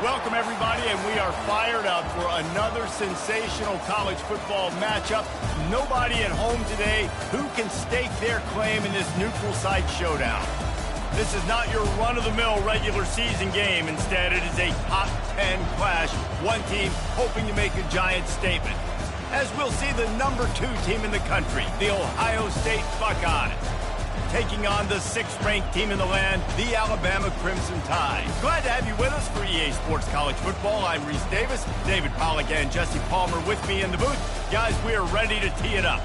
Welcome, everybody, and we are fired up for another sensational college football matchup. Nobody at home today who can stake their claim in this neutral site showdown. This is not your run-of-the-mill regular season game. Instead, it is a top 10 clash. One team hoping to make a giant statement. As we'll see the number 2 team in the country, the Ohio State Buckeyes, taking on the 6th-ranked team in the land, the Alabama Crimson Tide. Glad to have you with us for EA Sports College Football. I'm Reese Davis, David Pollack and Jesse Palmer with me in the booth. Guys, we are ready to tee it up.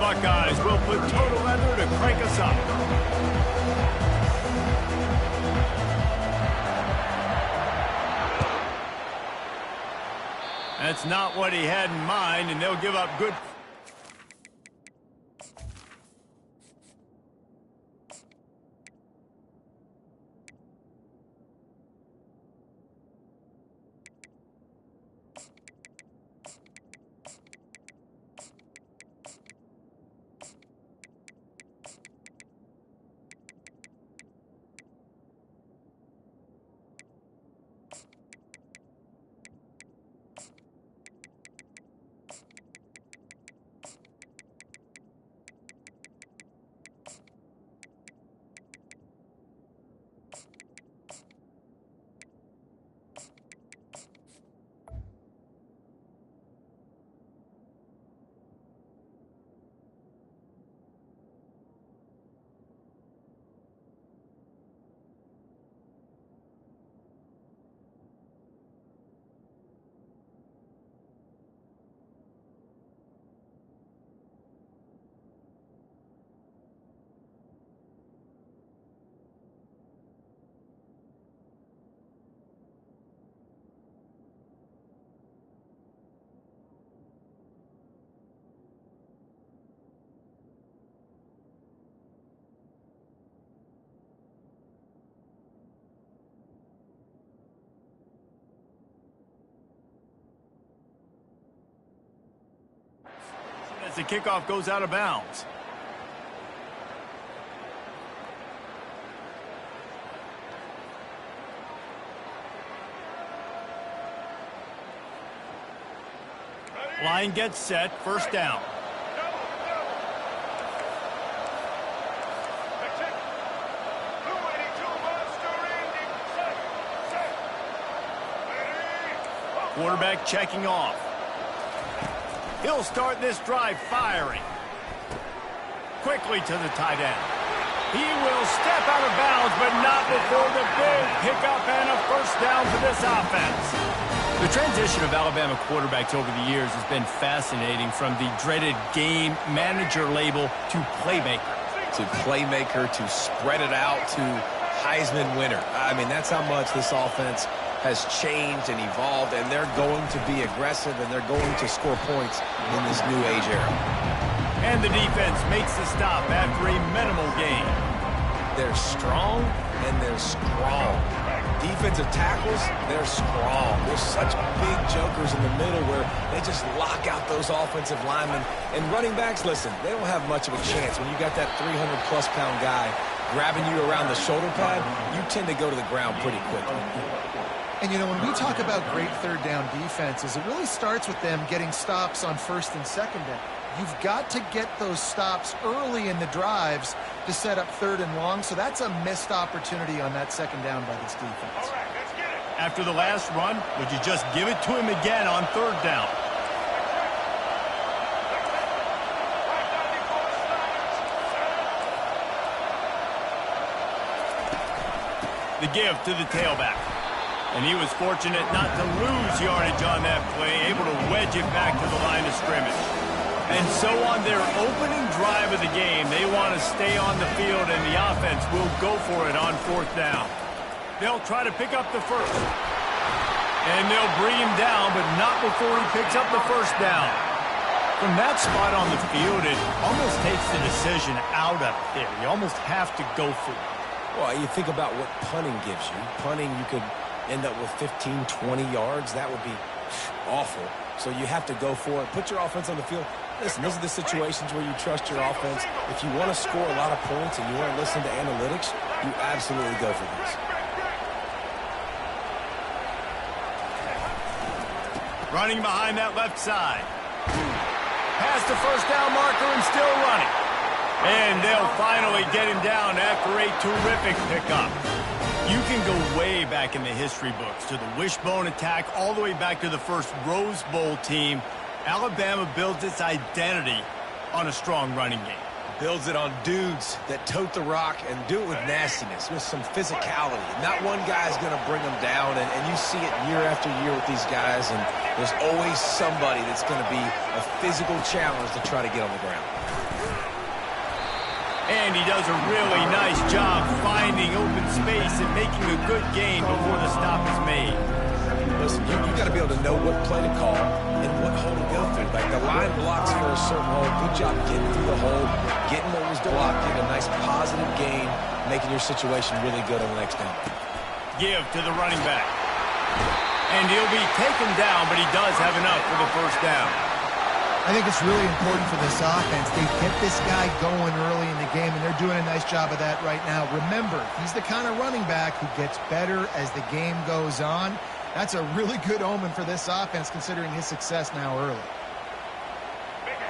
Buckeyes will put total leather to crank us up. That's not what he had in mind, and they'll give up good. As the kickoff goes out of bounds. Line gets set, first down. Quarterback checking off. He'll start this drive firing. Quickly to the tight end. He will step out of bounds, but not before the big pickup and a first down for this offense. The transition of Alabama quarterbacks over the years has been fascinating, from the dreaded game manager label to playmaker. To playmaker, to spread it out, to Heisman winner. I mean, that's how much this offense has changed and evolved, and they're going to be aggressive, and they're going to score points in this new age era. And the defense makes the stop after a minimal gain. They're strong, and they're strong. Defensive tackles, they're strong. There's such big jokers in the middle where they just lock out those offensive linemen. And running backs, listen, they don't have much of a chance. When you got that 300-plus pound guy grabbing you around the shoulder pad, you tend to go to the ground pretty quickly. And, you know, when we talk about great third down defenses, it really starts with them getting stops on first and second down. You've got to get those stops early in the drives to set up third and long, so that's a missed opportunity on that second down by this defense. All right, let's get it. After the last run, would you just give it to him again on third down? The give to the tailback. And he was fortunate not to lose yardage on that play, able to wedge it back to the line of scrimmage. And so on their opening drive of the game, they want to stay on the field, and the offense will go for it on fourth down. They'll try to pick up the first. And they'll bring him down, but not before he picks up the first down. From that spot on the field, it almost takes the decision out of it there. You almost have to go for it. Well, you think about what punting gives you. Punting, you could end up with 15, 20 yards. That would be awful. So you have to go for it. Put your offense on the field. Listen, these are the situations where you trust your offense. If you want to score a lot of points and you want to listen to analytics, you absolutely go for this. Running behind that left side. Past the first down marker and still running. And they'll finally get him down after a terrific pickup. You can go way back in the history books to the wishbone attack all the way back to the first Rose Bowl team. Alabama builds its identity on a strong running game. Builds it on dudes that tote the rock and do it with nastiness, with some physicality. Not one guy is going to bring them down, and you see it year after year with these guys, and there's always somebody that's going to be a physical challenge to try to get on the ground. And he does a really nice job finding open space and making a good gain before the stop is made. Listen, you got to be able to know what play to call and what hole to go through. Like the line blocks for a certain hole. Good job getting through the hole, getting what was blocked, getting a nice positive gain, making your situation really good on the next down. Give to the running back. And he'll be taken down, but he does have enough for the first down. I think it's really important for this offense. They get this guy going early in the game, and they're doing a nice job of that right now. Remember, he's the kind of running back who gets better as the game goes on. That's a really good omen for this offense, considering his success now early.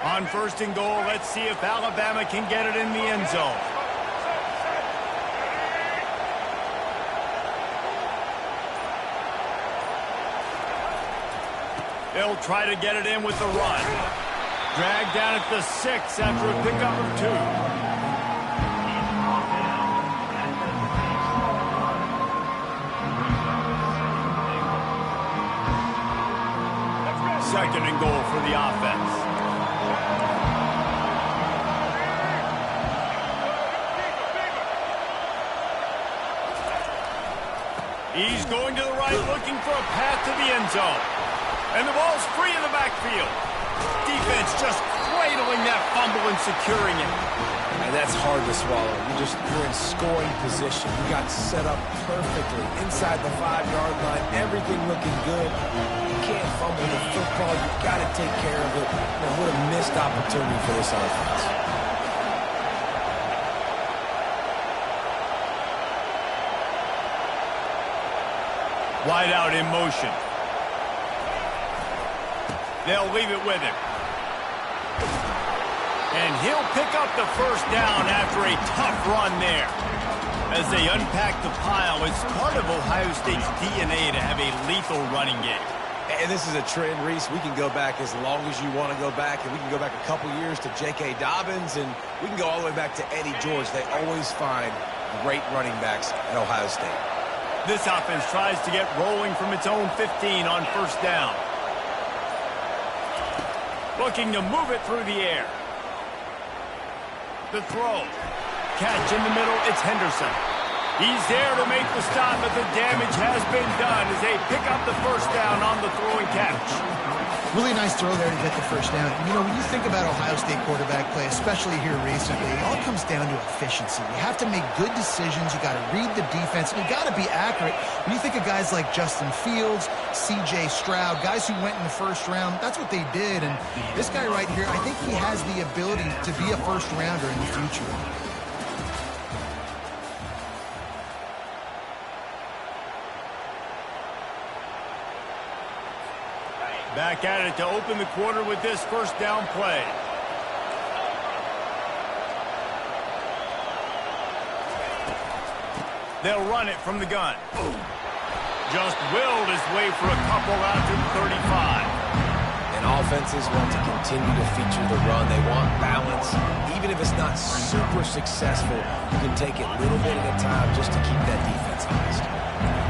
On first and goal, let's see if Alabama can get it in the end zone. They'll try to get it in with the run. Dragged down at the 6 after a pickup of 2. Second and goal for the offense. He's going to the right, looking for a path to the end zone. And the ball's free in the backfield. Defense just cradling that fumble and securing it. And that's hard to swallow. You're in scoring position. You got set up perfectly inside the 5-yard line. Everything looking good. You can't fumble the football. You've got to take care of it. Man, what a missed opportunity for this offense. Wide out in motion. They'll leave it with him. And he'll pick up the first down after a tough run there. As they unpack the pile, it's part of Ohio State's DNA to have a lethal running game. And this is a trend, Reese. We can go back as long as you want to go back, and we can go back a couple years to J.K. Dobbins, and we can go all the way back to Eddie George. They always find great running backs at Ohio State. This offense tries to get rolling from its own 15 on first down. Looking to move it through the air. The throw. Catch in the middle, it's Henderson. He's there to make the stop, but the damage has been done as they pick up the first down on the throw and catch. Really nice throw there to get the first down. You know, when you think about Ohio State quarterback play, especially here recently, it all comes down to efficiency. You have to make good decisions. You got to read the defense, and you got to be accurate. When you think of guys like Justin Fields, C.J. Stroud, guys who went in the first round, that's what they did. And this guy right here, I think he has the ability to be a first rounder in the future. Back at it to open the quarter with this first down play. They'll run it from the gun. Just willed his way for a couple out to the 35. And offenses want to continue to feature the run. They want balance. Even if it's not super successful, you can take it little bit at a time just to keep that defense honest.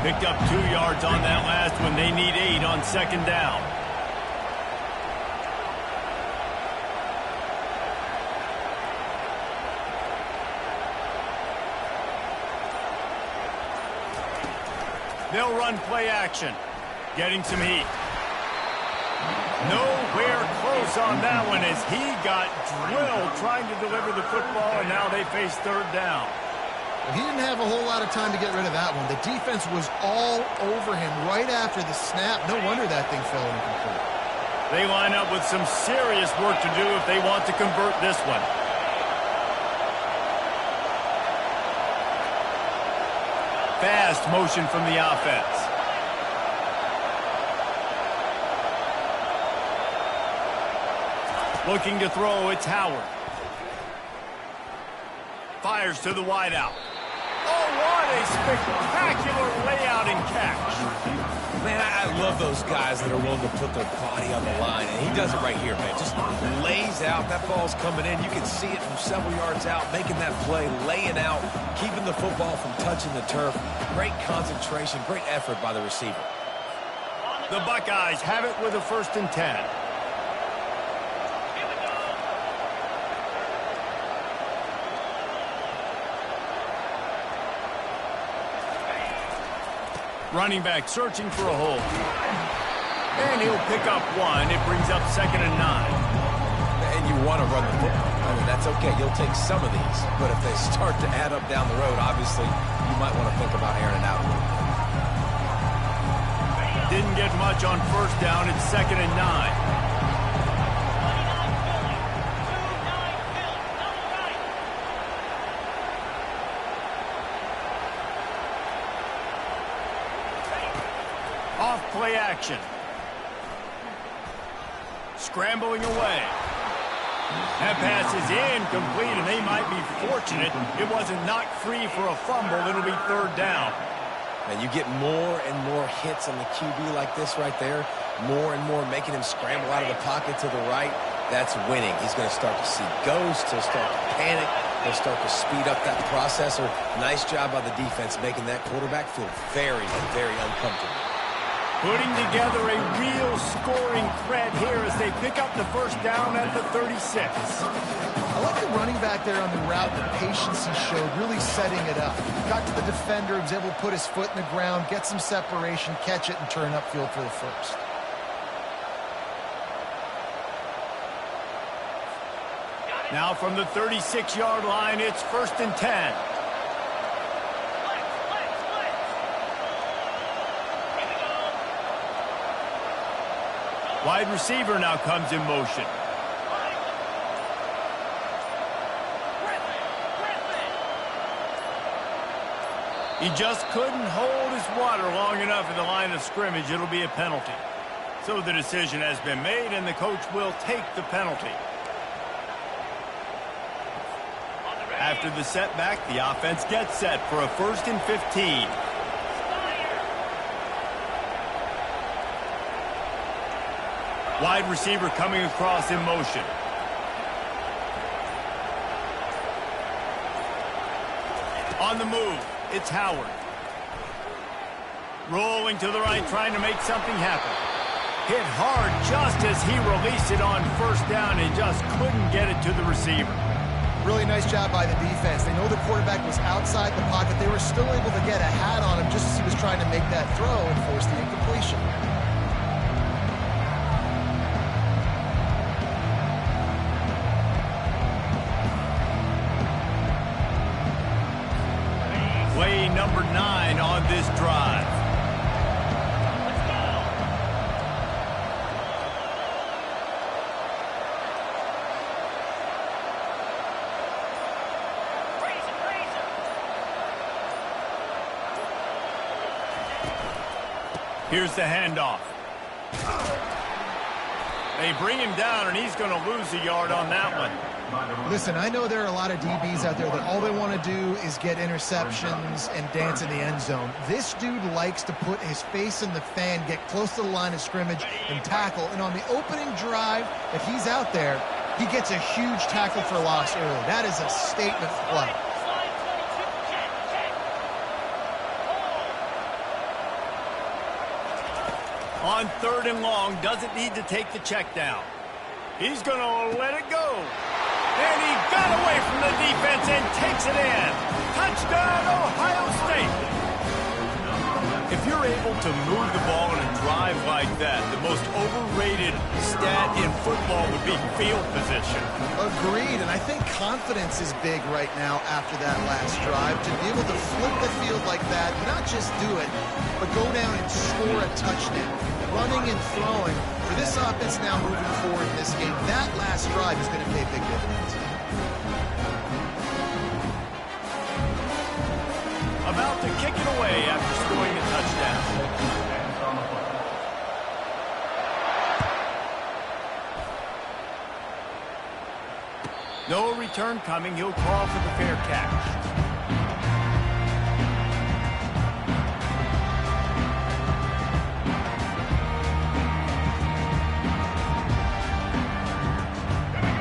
Picked up 2 yards on that last one. They need 8 on second down. They'll run play action. Getting some heat. No Nowhere close on that one as he got drilled trying to deliver the football, and now they face third down. Well, he didn't have a whole lot of time to get rid of that one. The defense was all over him right after the snap. No wonder that thing fell incomplete. They line up with some serious work to do if they want to convert this one. Fast motion from the offense. Looking to throw, it's Howard. Fires to the wideout. Oh, what a spectacular layout and catch. Man, I love those guys that are willing to put their body on the line, and he does it right here, man. Just lays out. That ball's coming in. You can see it from several yards out, making that play, laying out, keeping the football from touching the turf. Great concentration, great effort by the receiver. The Buckeyes have it with a 1st and 10. Running back searching for a hole. And he'll pick up one. It brings up 2nd and 9. And you want to run the football. I mean, that's okay. You'll take some of these. But if they start to add up down the road, obviously, you might want to think about airing it out a little bit. Didn't get much on 1st down. It's 2nd and 9. Off-play action. Scrambling away. That pass is incomplete, and they might be fortunate it wasn't knocked free for a fumble. It'll be 3rd down. And you get more and more hits on the QB like this right there, more and more making him scramble out of the pocket to the right. That's winning. He's going to start to see ghosts. He'll start to panic. He'll start to speed up that processor. Nice job by the defense making that quarterback feel very, very uncomfortable. Putting together a real scoring threat here as they pick up the 1st down at the 36. I like the running back there on the route, the patience he showed, really setting it up. Got to the defender, was able to put his foot in the ground, get some separation, catch it, and turn upfield for the 1st. Now from the 36-yard line, it's 1st and 10. Wide receiver now comes in motion. He just couldn't hold his water long enough at the line of scrimmage. It'll be a penalty. So the decision has been made, and the coach will take the penalty. After the setback, the offense gets set for a 1st and 15. Wide receiver coming across in motion. On the move, it's Howard. Rolling to the right, trying to make something happen. Hit hard just as he released it on 1st down and just couldn't get it to the receiver. Really nice job by the defense. They know the quarterback was outside the pocket. They were still able to get a hat on him just as he was trying to make that throw and force the incompletion. Play number 9 on this drive. Let's go. Here's the handoff. They bring him down, and he's going to lose a yard on that one. Listen, I know there are a lot of DBs out there that all they want to do is get interceptions and dance in the end zone. This dude likes to put his face in the fan, get close to the line of scrimmage, and tackle. And on the opening drive that he's out there, he gets a huge tackle for loss early. That is a statement play. On 3rd and long, doesn't need to take the check down. He's going to let it go. And he got away from the defense and takes it in. Touchdown, Ohio State. If you're able to move the ball in a drive like that, the most overrated stat in football would be field position. Agreed, and I think confidence is big right now after that last drive. To be able to flip the field like that, not just do it, but go down and score a touchdown. Running and throwing, for this offense now moving forward in this game, that last drive is going to pay a big difference. About to kick it away after scoring a touchdown. No return coming. He'll call for the fair catch.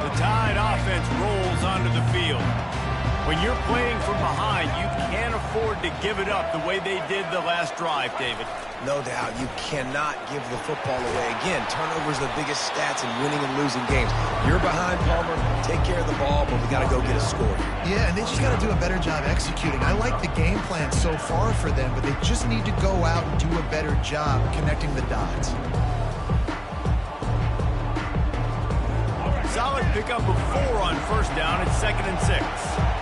The Tide offense rolls onto the field. When you're playing from behind, you can't afford to give it up the way they did the last drive, David. No doubt, you cannot give the football away. Again, turnovers are the biggest stats in winning and losing games. You're behind, Palmer, take care of the ball, but we got to go get a score. Yeah, and they just got to do a better job executing. I like the game plan so far for them, but they just need to go out and do a better job connecting the dots. Solid pickup of 4 on first down. It's 2nd and 6.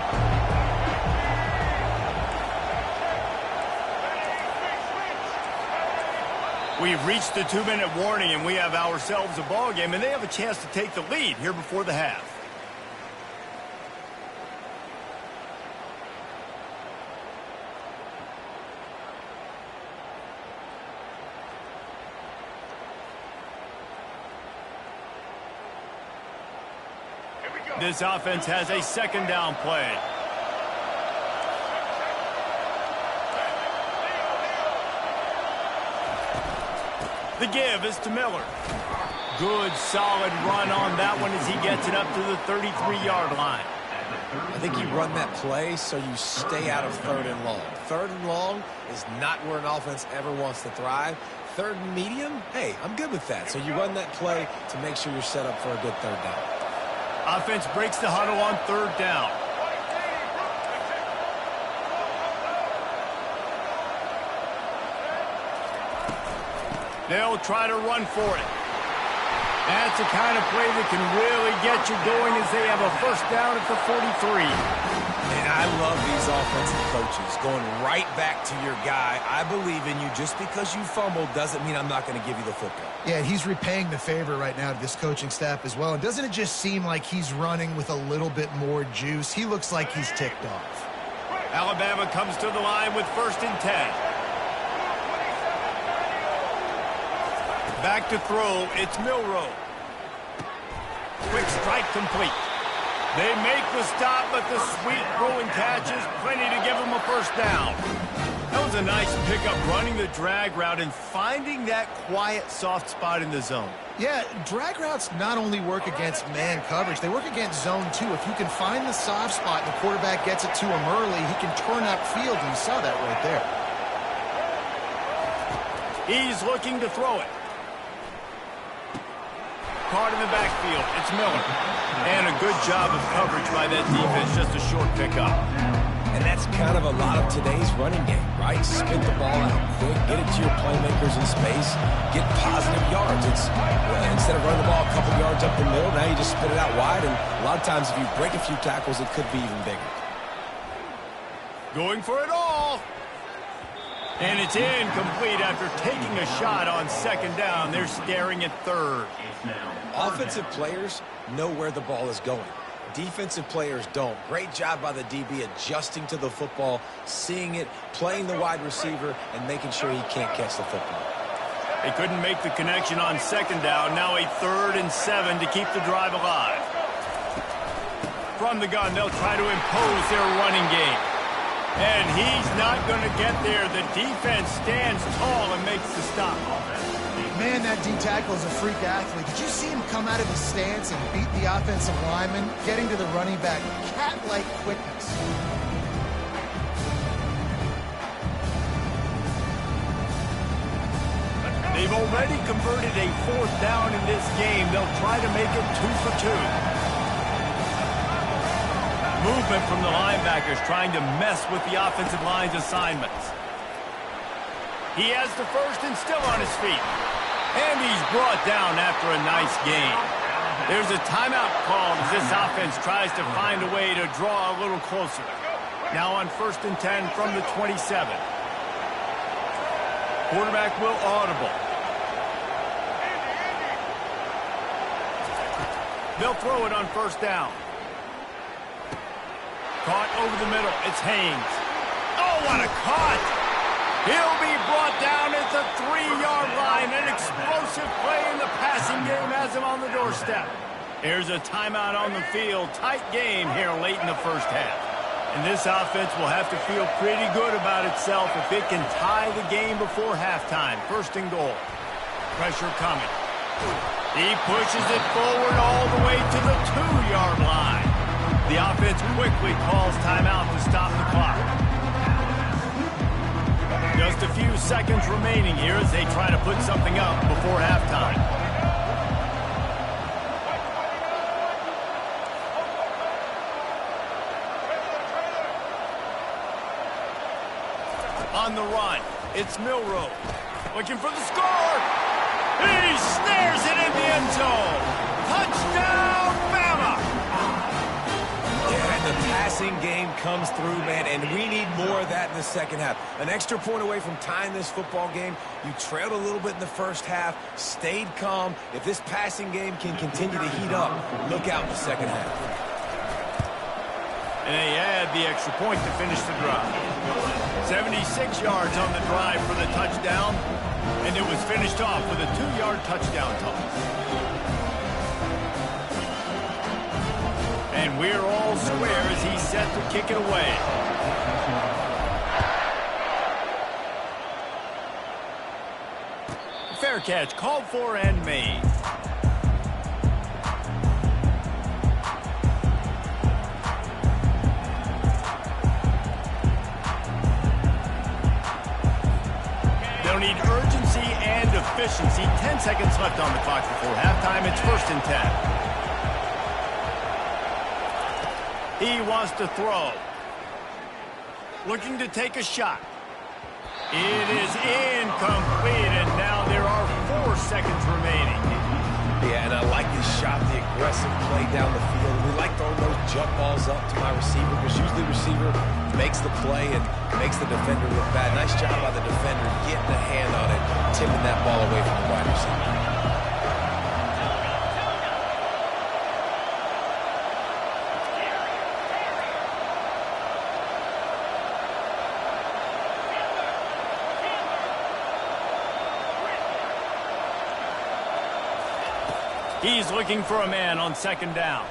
We've reached the 2-minute warning, and we have ourselves a ball game, and they have a chance to take the lead here before the half. This offense has a 2nd down play. The give is to Miller. Good, solid run on that one as he gets it up to the 33-yard line. I think you run that play so you stay out of 3rd and long. 3rd and long is not where an offense ever wants to thrive. 3rd and medium, hey, I'm good with that. So you run that play to make sure you're set up for a good 3rd down. Offense breaks the huddle on 3rd down. They'll try to run for it. That's the kind of play that can really get you going as they have a 1st down at the 43. And I love these offensive coaches going right back to your guy. I believe in you. Just because you fumbled doesn't mean I'm not going to give you the football. Yeah, he's repaying the favor right now to this coaching staff as well. And doesn't it just seem like he's running with a little bit more juice? He looks like he's ticked off. Alabama comes to the line with 1st and 10. Back to throw, it's Milroe. Quick strike complete. They make the stop, but the sweet throwing catch is plenty to give them a 1st down. That was a nice pickup, running the drag route and finding that quiet, soft spot in the zone. Yeah, drag routes not only work against man coverage, they work against zone too. If you can find the soft spot and the quarterback gets it to him early, he can turn upfield, and you saw that right there. He's looking to throw it. Caught in the backfield. It's Miller. And a good job of coverage by that defense. Just a short pickup. And that's kind of a lot of today's running game, right? Spit the ball out quick, get it to your playmakers in space, get positive yards. It's instead of running the ball a couple yards up the middle, now you just spit it out wide. And a lot of times if you break a few tackles, it could be even bigger. Going for it all. And it's incomplete after taking a shot on 2nd down. They're staring at 3rd. Offensive players know where the ball is going. Defensive players don't. Great job by the DB adjusting to the football, seeing it, playing the wide receiver, and making sure he can't catch the football. They couldn't make the connection on 2nd down. Now a 3rd and 7 to keep the drive alive. From the gun, they'll try to impose their running game. And he's not going to get there. The defense stands tall and makes the stop. Man, that D-tackle is a freak athlete. Did you see him come out of his stance and beat the offensive lineman, getting to the running back? Cat-like quickness. They've already converted a 4th down in this game. They'll try to make it 2 for 2. Movement from the linebackers trying to mess with the offensive line's assignments. He has the first and still on his feet. And he's brought down after a nice gain. There's a timeout called as this offense tries to find a way to draw a little closer. Now on 1st and 10 from the 27. Quarterback will audible. They'll throw it on 1st down. Caught over the middle. It's Haynes. Oh, what a caught! He'll be brought down at the 3-yard line. An explosive play in the passing game has him on the doorstep. Here's a timeout on the field. Tight game here late in the first half. And this offense will have to feel pretty good about itself if it can tie the game before halftime. 1st and goal. Pressure coming. He pushes it forward all the way to the 2-yard line. The offense quickly calls timeout to stop the clock. Just a few seconds remaining here as they try to put something up before halftime. On the run, it's Milroe. Looking for the score. He snares it in the end zone. Touchdown, Bama! Yeah, and the passing game comes through, man, and we need more of that in the second half. An extra point away from tying this football game. You trailed a little bit in the first half, stayed calm. If this passing game can continue to heat up, look out in the second half. And they add the extra point to finish the drive. 76 yards on the drive for the touchdown, and it was finished off with a 2-yard touchdown toss. And we're all square as he's set to kick it away. Fair catch called for and made. They'll need urgency and efficiency. 10 seconds left on the clock before halftime. It's 1st and 10. He wants to throw. Looking to take a shot. It is incomplete, and now there are 4 seconds remaining. Yeah, and I like this shot, the aggressive play down the field. We like throwing those jump balls up to my receiver because usually the receiver makes the play and makes the defender look bad. Nice job by the defender getting a hand on it, tipping that ball away from the wide receiver. He's looking for a man on 2nd down.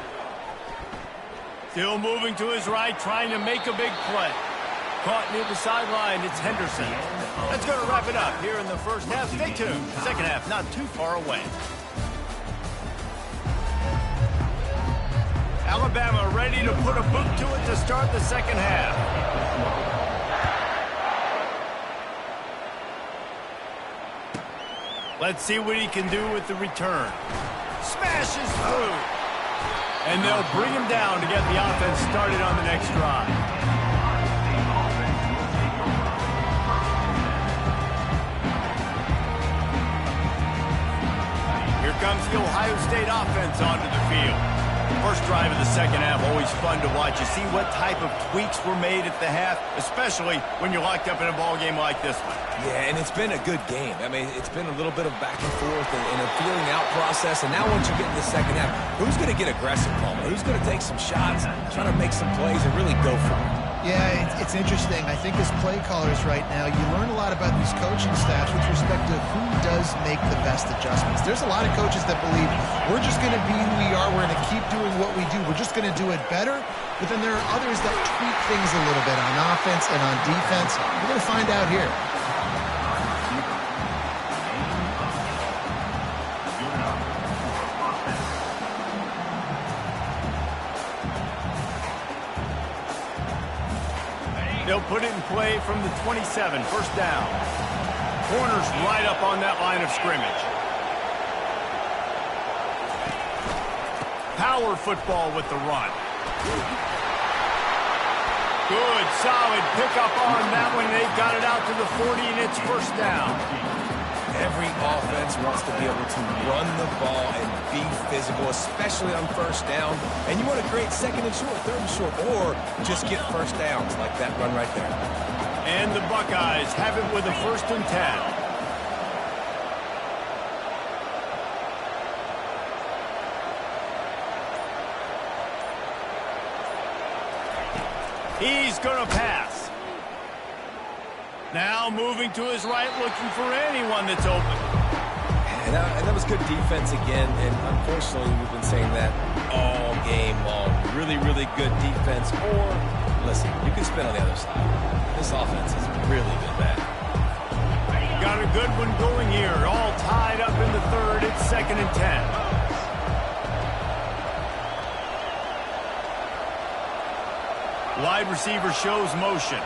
Still moving to his right, trying to make a big play. Caught near the sideline, it's Henderson. That's going to wrap it up here in the first half. Stay tuned. Second half not too far away. Alabama ready to put a boot to it to start the second half. Let's see what he can do with the return. Smashes through. And they'll bring him down to get the offense started on the next drive. Here comes the Ohio State offense onto the field. First drive of the second half, always fun to watch. You see what type of tweaks were made at the half, especially when you're locked up in a ball game like this one. Yeah, and it's been a good game. I mean, it's been a little bit of back and forth and a feeling out process. And now once you get in the second half, who's going to get aggressive, Palmer? Who's going to take some shots, try to make some plays, and really go for it? Yeah, it's interesting. I think as play callers right now, you learn a lot about these coaching staffs with respect to who does make the best adjustments. There's a lot of coaches that believe we're just going to be who we are. We're going to keep doing what we do. We're just going to do it better. But then there are others that tweak things a little bit on offense and on defense. We're going to find out here. They'll put it in play from the 27, 1st down. Corners right up on that line of scrimmage. Power football with the run. Good, solid pickup on that one. They've got it out to the 40, and it's first down. Every offense wants to be able to run the ball and be physical, especially on first down. And you want to create second and short, third and short, or just get first downs like that run right there. And the Buckeyes have it with a 1st and 10. He's going to pass. Now moving to his right, looking for anyone that's open. And that was good defense again, and unfortunately we've been saying that all game long. Really, really good defense. Or, listen, you can spin on the other side. This offense has really been bad. Got a good one going here. All tied up in the 3rd. It's 2nd and 10. Wide receiver shows motion.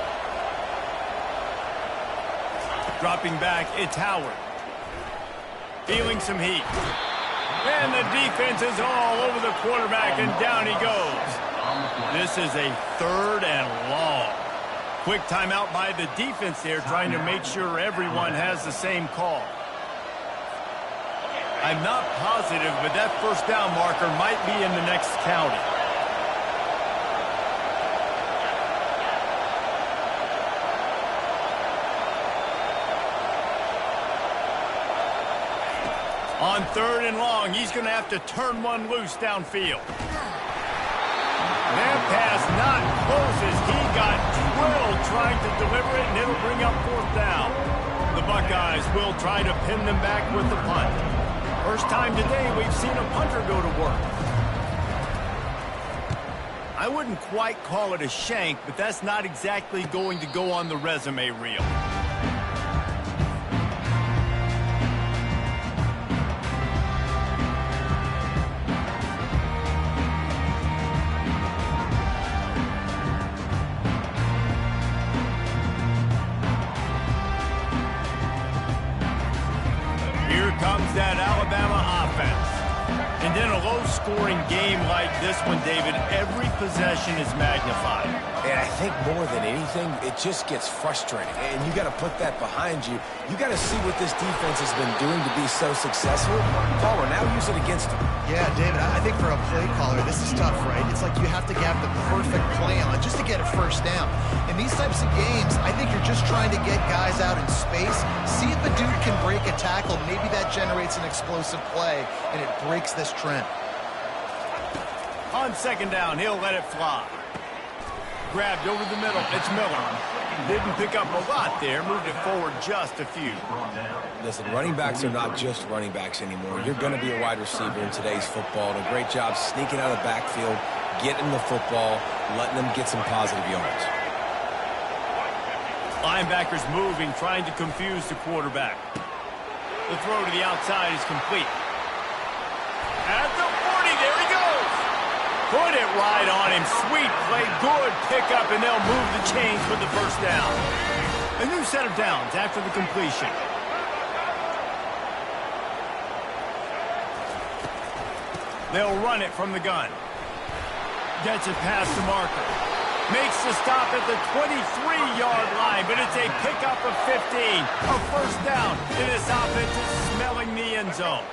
Dropping back, it's Howard. Feeling some heat. And the defense is all over the quarterback, and down he goes. This is a 3rd and long. Quick timeout by the defense there, trying to make sure everyone has the same call. I'm not positive, but that first down marker might be in the next county. On 3rd and long, he's going to have to turn one loose downfield. That pass not closes. He got drilled trying to deliver it, and it'll bring up 4th down. The Buckeyes will try to pin them back with the punt. First time today we've seen a punter go to work. I wouldn't quite call it a shank, but that's not exactly going to go on the resume reel. Comes that Alabama offense. And in a low-scoring game like this one, David, every possession is magnified. And I think more than anything, it just gets frustrating. And you got to put that behind you. You got to see what this defense has been doing to be so successful. Caller, now use it against them. Yeah, David, I think for a play caller, this is tough, right? It's like you have to have the perfect play on just to get a first down. In these types of games, I think you're just trying to get guys out in space, see if a dude can break a tackle. Maybe that generates an explosive play, and it breaks this trend. On 2nd down, he'll let it fly. Grabbed over the middle. It's Miller. Didn't pick up a lot there. Moved it forward just a few. Listen, running backs are not just running backs anymore. You're going to be a wide receiver in today's football. And a great job sneaking out of the backfield, getting the football, letting them get some positive yards. Linebackers moving, trying to confuse the quarterback. The throw to the outside is complete. At the 40, there he goes. Put it right on him. Sweet play, good pickup, and they'll move the chains with the first down. A new set of downs after the completion. They'll run it from the gun. Gets it past the marker. Makes the stop at the 23-yard line, but it's a pickup of 15. A first down, and this offense is smelling the end zone.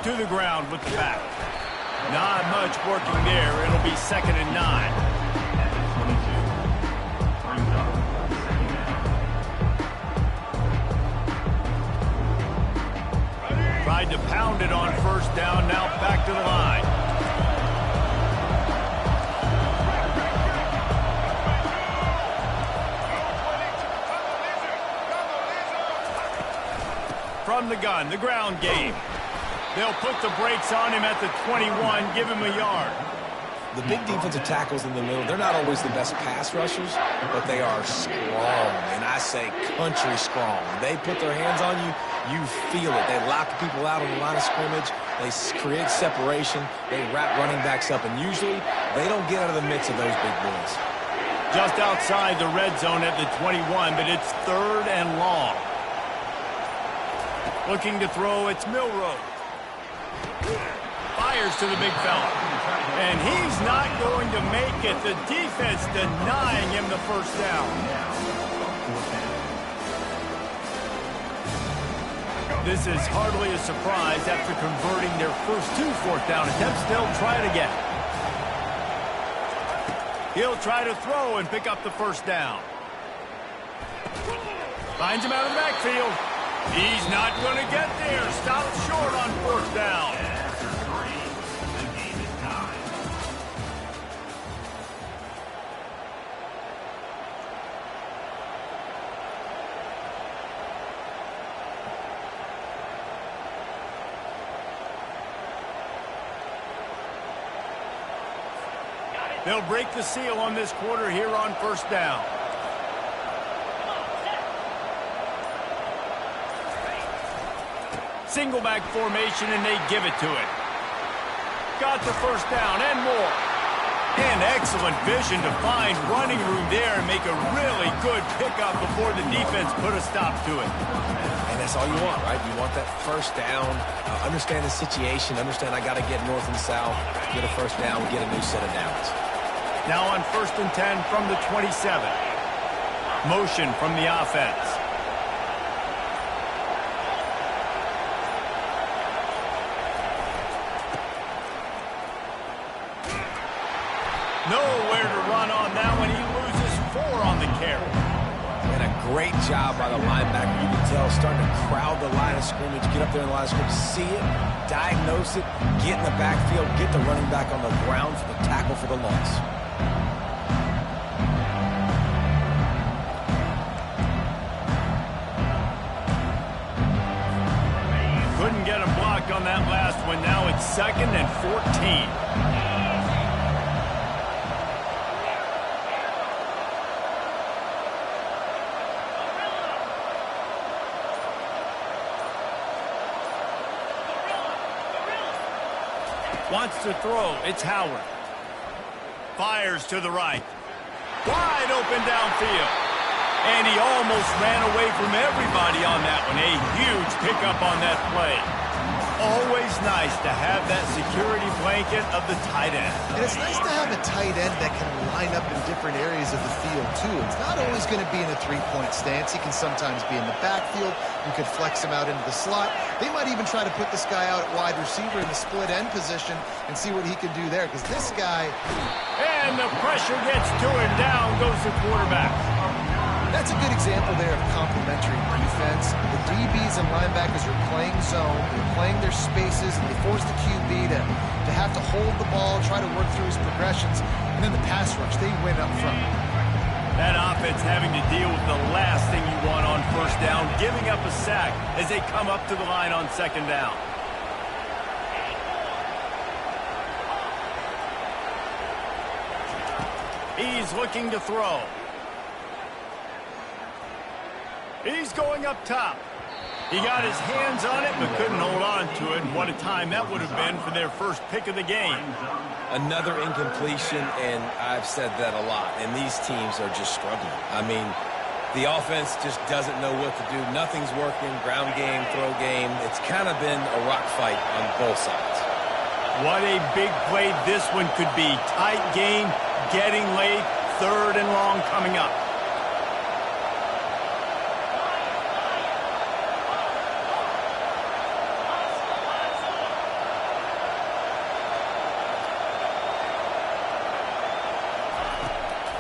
To the ground with the back. Not much working there. It'll be 2nd and 9. Tried to pound it on first down, now back to the line. From the gun, the ground game. They'll put the brakes on him at the 21, give him a yard. The big defensive tackles in the middle, they're not always the best pass rushers, but they are strong, and I say country strong. They put their hands on you, you feel it. They lock people out on the line of scrimmage. They create separation. They wrap running backs up, and usually they don't get out of the midst of those big boys. Just outside the red zone at the 21, but it's 3rd and long. Looking to throw, it's Milrow. Fires to the big fella. And he's not going to make it. The defense denying him the first down. This is hardly a surprise after converting their first 2 fourth-down attempts. They'll try it again. He'll try to throw and pick up the first down. Finds him out of the backfield. He's not going to get there. Stopped short on 4th down. They'll break the seal on this quarter here on 1st down. Single back formation, and they give it to it. Got the first down and more. And excellent vision to find running room there and make a really good pickup before the defense put a stop to it. And that's all you want, right? You want that first down, understand the situation, understand I got to get north and south, get a first down, get a new set of downs. Now on 1st and 10 from the 27. Motion from the offense. Nowhere to run on that one. He loses 4 on the carry. And a great job by the linebacker. You can tell, starting to crowd the line of scrimmage, get up there in the line of scrimmage, see it, diagnose it, get in the backfield, get the running back on the ground for the tackle for the loss. Couldn't get him blocked on that last one. Now it's 2nd and 14. Wants to throw. It's Howard. Fires to the right. Wide open downfield. And he almost ran away from everybody on that one. A huge pickup on that play. Always nice to have that security blanket of the tight end. And it's nice to have a tight end that can line up in different areas of the field, too. It's not always going to be in a 3-point stance. He can sometimes be in the backfield. You could flex him out into the slot. They might even try to put this guy out at wide receiver in the split end position and see what he can do there, because this guy... And the pressure gets to him. Down goes the quarterback. That's a good example there of complementary defense. The DBs and linebackers are playing zone, they're playing their spaces, and they force the QB to have to hold the ball, try to work through his progressions, and then the pass rush, they win up front. That offense having to deal with the last thing you want on 1st down, giving up a sack as they come up to the line on 2nd down. He's looking to throw. He's going up top. He got his hands on it, but couldn't hold on to it. And what a time that would have been for their first pick of the game. Another incompletion, and I've said that a lot. And these teams are just struggling. I mean, the offense just doesn't know what to do. Nothing's working. Ground game, throw game. It's kind of been a rock fight on both sides. What a big play this one could be. Tight game, getting late, 3rd and long coming up.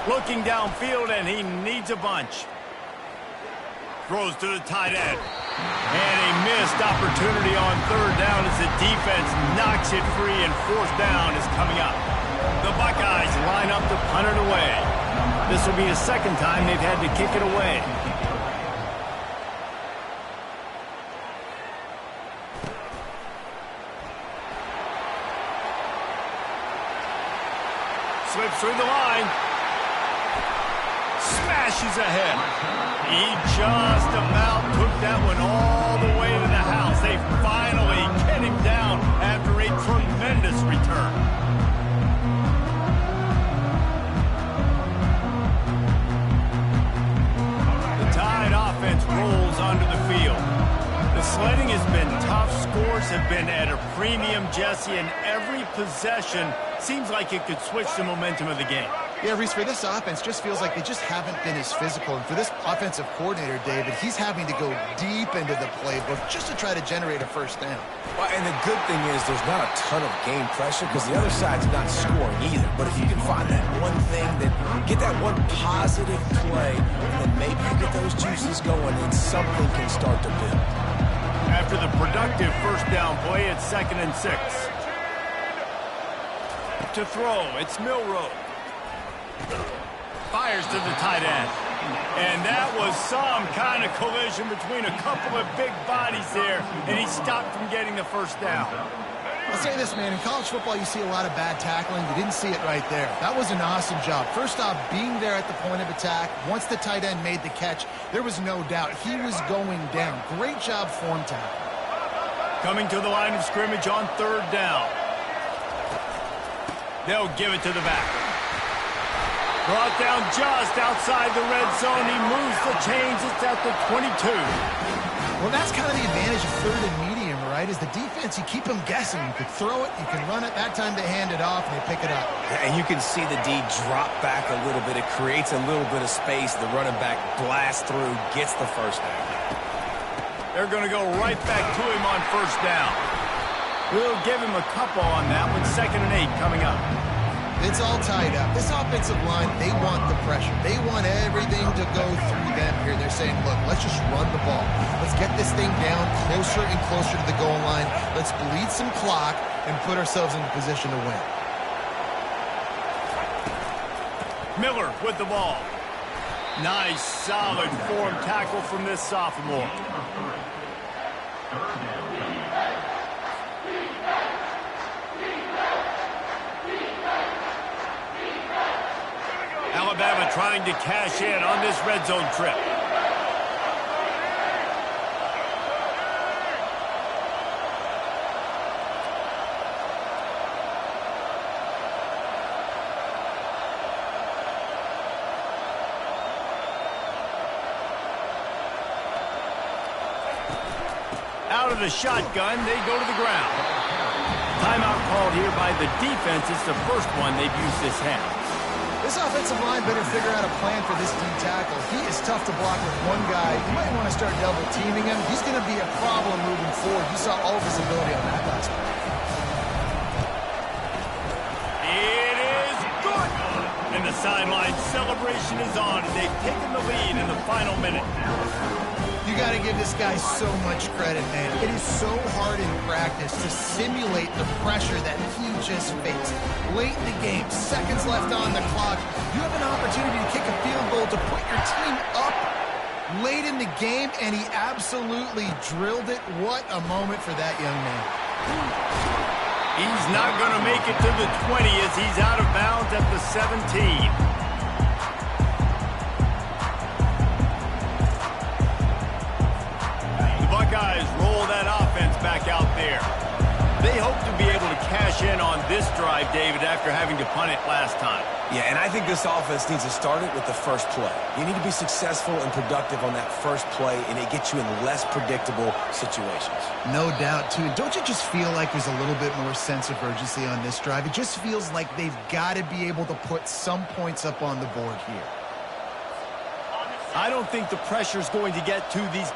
Looking downfield, and he needs a bunch. Throws to the tight end. And a missed opportunity on 3rd down as the defense knocks it free, and 4th down is coming up. The Buckeyes line up to punt it away. This will be the 2nd time they've had to kick it away. Slips through the line. Smashes ahead. He just about took that one all the way to the house. They finally get him down after a tremendous return. The Tide offense rolls onto the field. The sledding has have been at a premium, Jesse, and every possession seems like it could switch the momentum of the game. Yeah, Reese, for this offense, just feels like they just haven't been as physical. And for this offensive coordinator, David, he's having to go deep into the playbook just to try to generate a first down. Well, and the good thing is there's not a ton of game pressure because the other side's not scoring either. But if you can find that one thing, get that one positive play, and then maybe you get those juices going and something can start to build. After the productive first down play, it's 2nd and 6. To throw, it's Milroe. Fires to the tight end. And that was some kind of collision between a couple of big bodies there, and he stopped from getting the first down. I'll say this, man. In college football, you see a lot of bad tackling. You didn't see it right there. That was an awesome job. First off, being there at the point of attack. Once the tight end made the catch, there was no doubt he was going down. Great job form tackle. Coming to the line of scrimmage on 3rd down. They'll give it to the back. Brought down just outside the red zone. He moves the chains. It's at the 22. Well, that's kind of the advantage of 3rd and medium, right? Is the defense, you keep them guessing. You could throw it, you can run it. That time they hand it off and they pick it up. And you can see the D drop back a little bit. It creates a little bit of space. The running back blasts through, gets the first down. They're going to go right back to him on 1st down. We'll give him a couple on that with 2nd and 8 coming up. It's all tied up. This offensive line, they want the pressure. They want everything to go through them here. They're saying, look, let's just run the ball. Let's get this thing down closer and closer to the goal line. Let's bleed some clock and put ourselves in a position to win. Miller with the ball. Nice, solid form tackle from this sophomore. Alabama trying to cash in on this red zone trip. Out of the shotgun, they go to the ground. Timeout called here by the defense. It's the first one they've used this half. This offensive line better figure out a plan for this D tackle. He is tough to block with one guy. You might want to start double teaming him. He's going to be a problem moving forward. You saw all of his ability on that last one. It is good. And the sideline celebration is on, and they've taken the lead in the final minute. You got to give this guy so much credit, man. It is so hard in practice to simulate the pressure that he just faced. Late in the game, seconds left on the clock, you have an opportunity to kick a field goal to put your team up late in the game, and he absolutely drilled it. What a moment for that young man. He's not going to make it to the 20 as he's out of bounds at the 17. Guys roll that offense back out there. They hope to be able to cash in on this drive, David, after having to punt it last time. Yeah, and I think this offense needs to start it with the first play. You need to be successful and productive on that first play, and it gets you in less predictable situations. No doubt, too. Don't you just feel like there's a little bit more sense of urgency on this drive? It just feels like they've got to be able to put some points up on the board here. I don't think the pressure's going to get to these